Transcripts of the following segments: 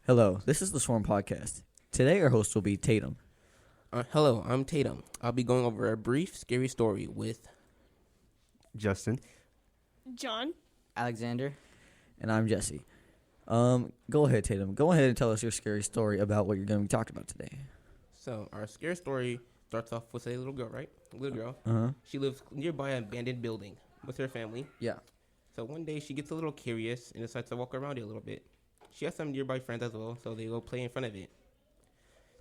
Hello, this is the Swarm Podcast. Today our host will be Tatum. Hello, I'm Tatum. I'll be going over a brief, scary story with Justin. John. Alexander. And I'm Jesse. Go ahead, Tatum. Go ahead and tell us your scary story about what you're going to be talking about today. So our scary story starts off with a little girl, right? A little girl. Uh-huh. She lives nearby an abandoned building with her family. Yeah. So one day she gets a little curious and decides to walk around it a little bit. She has some nearby friends as well, so they go play in front of it.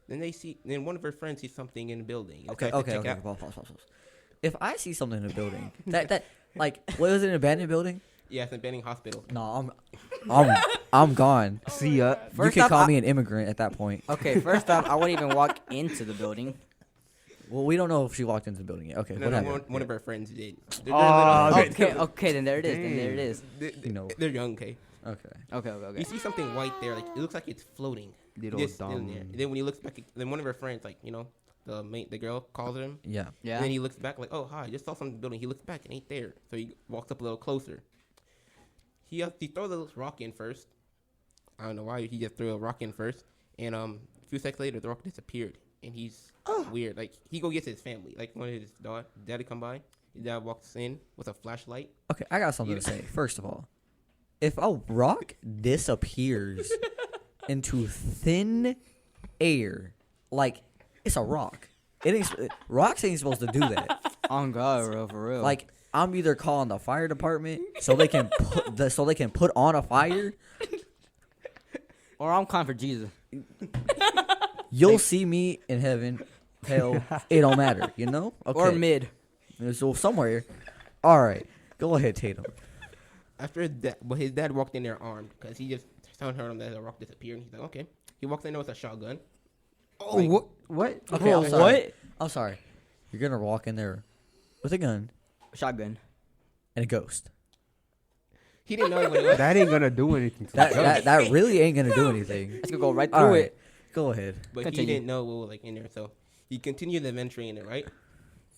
Then one of her friends sees something in the building. Okay. Pause. If I see something in a building, what is it, an abandoned building? Yeah, it's an abandoned hospital. No, I'm gone. See ya. You can call me an immigrant at that point. Okay, first off, I wouldn't even walk into the building. Well, we don't know if she walked into the building yet. Okay, No, what no, happened? one of her friends did. Okay, then there it is. They're young, okay? Okay. You see something white there, like it looks like it's floating. Little Just dumb. in there. And then when he looks back, then one of her friends, the girl calls him. Yeah. Yeah. And then he looks back like, oh, hi, I just saw something in the building. He looks back and ain't there. So he walks up a little closer. He throws a rock in first. I don't know why he just threw a rock in first. And a few seconds later, the rock disappeared. And he's weird. Like, he go gets his family. Like, one of his daddy come by. His dad walks in with a flashlight. Okay, I got something to say. First of all, if a rock disappears into thin air, like, it's a rock. Rocks ain't supposed to do that. On God, bro, for real. Like, I'm either calling the fire department so they can put on a fire. Or I'm calling for Jesus. You'll see me in heaven, hell, it don't matter, you know? Okay. Or mid. So somewhere. All right, go ahead, Tatum. After his dad walked in there armed because he just heard him that the rock disappeared. And he's like, okay. He walks in there with a shotgun. Oh, what? Okay, Bro, I'm sorry. what? I'm sorry. You're gonna walk in there with a gun Shotgun. and a ghost. He didn't know what it was. That ain't gonna do anything to the ghost. That really ain't gonna do anything. Let's go right All through right, it. go ahead. But Continue. he didn't know what was like in there, so he continued the adventure in it, right?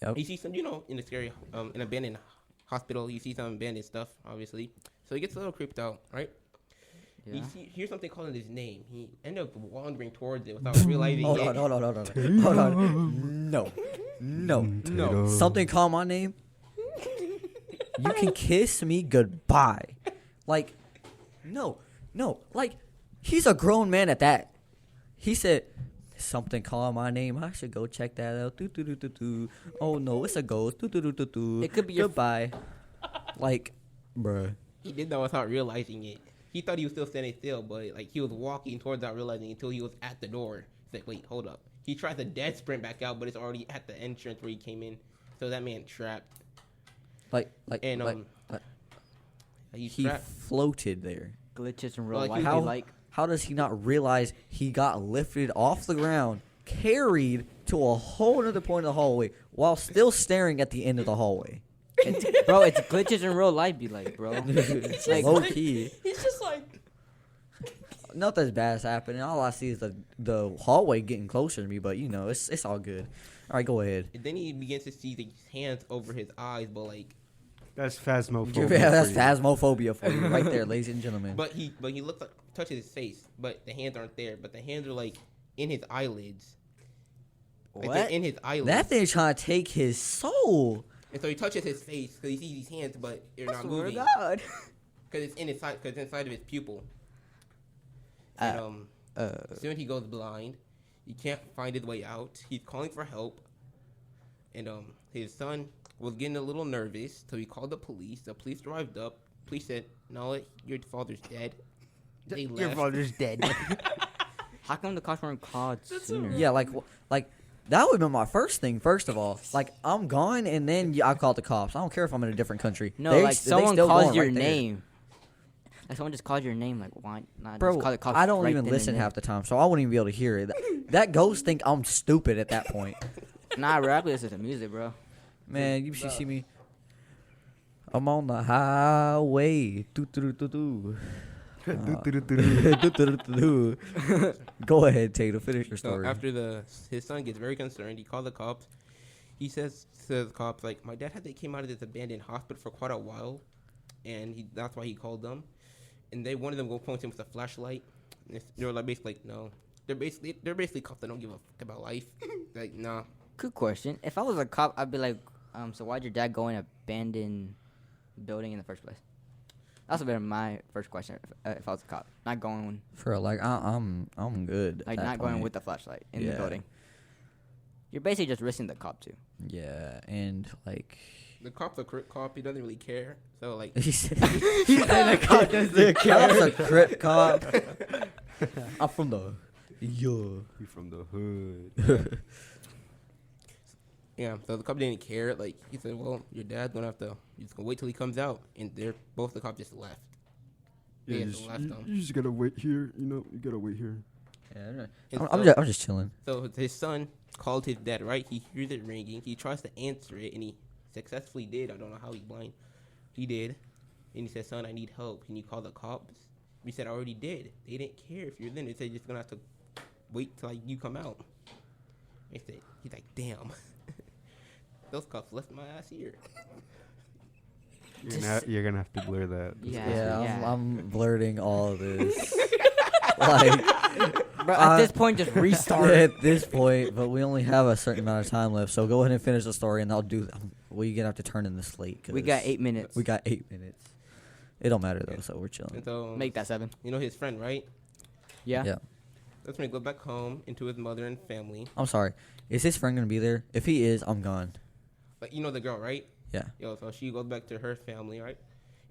Yep. He sees some, in the scary, an abandoned hospital. You see some abandoned stuff, obviously. So he gets a little creeped out, right? Yeah. He hears something calling his name. He ended up wandering towards it without realizing. Hold on. Hold on. No. Something call my name. You can kiss me goodbye. Like, no. Like, he's a grown man at that. He said, something call my name. I should go check that out. Do. Oh no, it's a ghost. Do. It could be your goodbye. Like, bruh. He did that without realizing it. He thought he was still standing still, but like he was walking towards without realizing until he was at the door. He's like, wait, hold up. He tries to dead sprint back out, but it's already at the entrance where he came in. So that man trapped. He's He trapped. floated there. Glitches in real Like, life. how- They like. How does he not realize he got lifted off the ground, carried to a whole other point of the hallway, while still staring at the end of the hallway? Bro, it's glitches in real life, be like, bro. Like, low key. He's just like, Nothing bad's happening. All I see is the hallway getting closer to me, but it's all good. All right, go ahead. And then he begins to see these hands over his eyes, but like, That's phasmophobia. Yeah, that's for you. phasmophobia for you, right there, ladies and gentlemen. but he looks like touches his face, but the hands aren't there. But the hands are like in his eylids. Like, they're What? in his eyelids. That thing's trying to take his soul. And so he touches his face because he sees these hands, but they're not Swear to moving God. because it's in his side, because inside of his pupil. And soon he goes blind. He can't find his way out. He's calling for help. And his son was getting a little nervous, so he called the police. The police arrived up. Police said, "No, your father's dead." They Your left. father's dead. How come the cops weren't called sooner? Yeah, like that would have been my first thing. First of all, like I'm gone, and then I call the cops. I don't care if I'm in a different country. No, They like still someone going calls your right there. name. Like someone just called your name. Like why not? Bro, just call the cops I don't right even then and listen there? half the time, so I wouldn't even be able to hear it. That ghost think I'm stupid at that point. Nah, rap listen to music, bro. Man, you should see me. I'm on the highway. Go ahead, Tatum. Finish your So story. after his son gets very concerned, he called the cops. He says to the cops, like, my dad came out of this abandoned hospital for quite a while, and that's why he called them. and one of them go point him with a flashlight. And they're like basically like, no. They're basically cops that don't give a fuck about life. Like, nah. Good question. If I was a cop, I'd be like, so why'd your dad go in an abandoned building in the first place? That's been my first question. If I was a cop, not going For like, I'm good. at like that not going point. with the flashlight in the Yeah. building. You're basically just risking the cop too. Yeah, and like. The cop's a cop. He doesn't really care. So, like, He said the cop doesn't care. I'm a crip cop. I'm from the You from the hood. yeah. So the cop didn't care. Like, he said, well, your dad's gonna have to, you're just gonna wait till he comes out. And both the cops just left. They just left him. you just gotta wait here. You know, you gotta wait here. And I'm just chilling. So his son called his dad, right? He hears it ringing. He tries to answer it, and he successfully did. I don't know how he's blind. He did. And he said, son, I need help. Can you call the cops? He said, I already did. They didn't care if you're there. They said, you're just going to have to wait till like, you come out. He's like, damn. Those cops left my ass here. You're gonna have to blur that. Yeah. I'm blurting all of this. Like, Bro, at this point, just restart. at this point, but we only have a certain amount of time left, so go ahead and finish the story, and I'll do. We're gonna have to turn in the slate. We got 8 minutes. We got 8 minutes. It don't matter though, so we're chilling. And so, Make that 7. you know his friend, right? Yeah. Yeah. That's when he go back home into his mother and family. I'm sorry. Is his friend gonna be there? If he is, I'm gone. Like, you know the girl, right? Yeah. So she goes back to her family, right?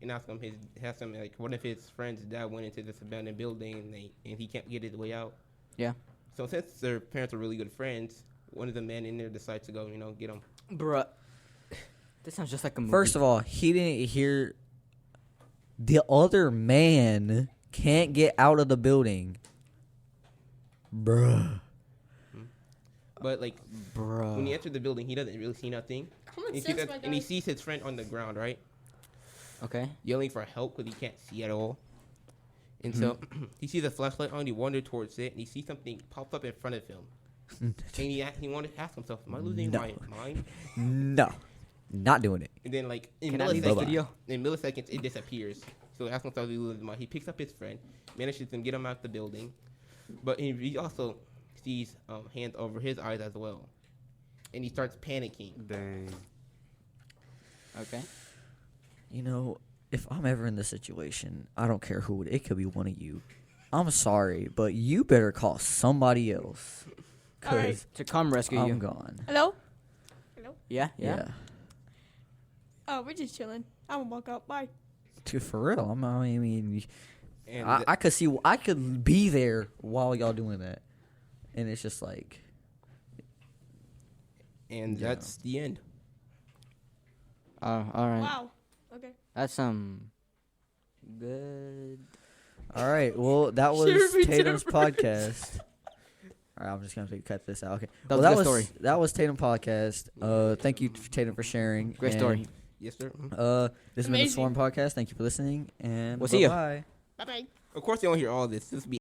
And asks him, like, what if his friend's dad went into this abandoned building and he can't get his way out? Yeah. So since their parents are really good friends, one of the men in there decides to go, get him. Bruh. This sounds just like a movie. First of all, he didn't hear. The other man can't get out of the building. Bruh. But, like, Bruh. when he entered the building, he doesn't really see nothing. Common And sense, my guy. he sees his friend on the ground, right? Okay. Yelling for help because he can't see at all. And so he sees a flashlight on, he wanders towards it, and he sees something pop up in front of him. And he wanted to ask himself, am I losing No. my mind? No. Not doing it. And then, like, in Can I leave this milliseconds, video? it disappears. So he asks himself, he loses his mind. He picks up his friend, manages to get him out the building. But he also sees hands over his eyes as well. And he starts panicking. Dang. Okay. You know, if I'm ever in this situation, I don't care who it could be one of you. I'm sorry, but you better call somebody else. All right. Because To come rescue I'm you. gone. Hello? Yeah. Yeah. Oh, we're just chilling. I'm gonna walk out. Bye. Dude, for real. I mean, And I could be there while y'all doing that. And it's just like. and Yeah. that's the end. All right. Wow. Okay. That's good. All right. Well, that was Should've been Tatum's different. podcast. All right, I'm just gonna have to cut this out. Okay. That Well, was a good story. That was Tatum podcast. Thank you, Tatum, for sharing. Great And, story. Yes, sir. This has been the Amazing. Swarm Podcast. Thank you for listening, and We'll see ya. bye. Bye bye. Of course, you don't hear all this. This will be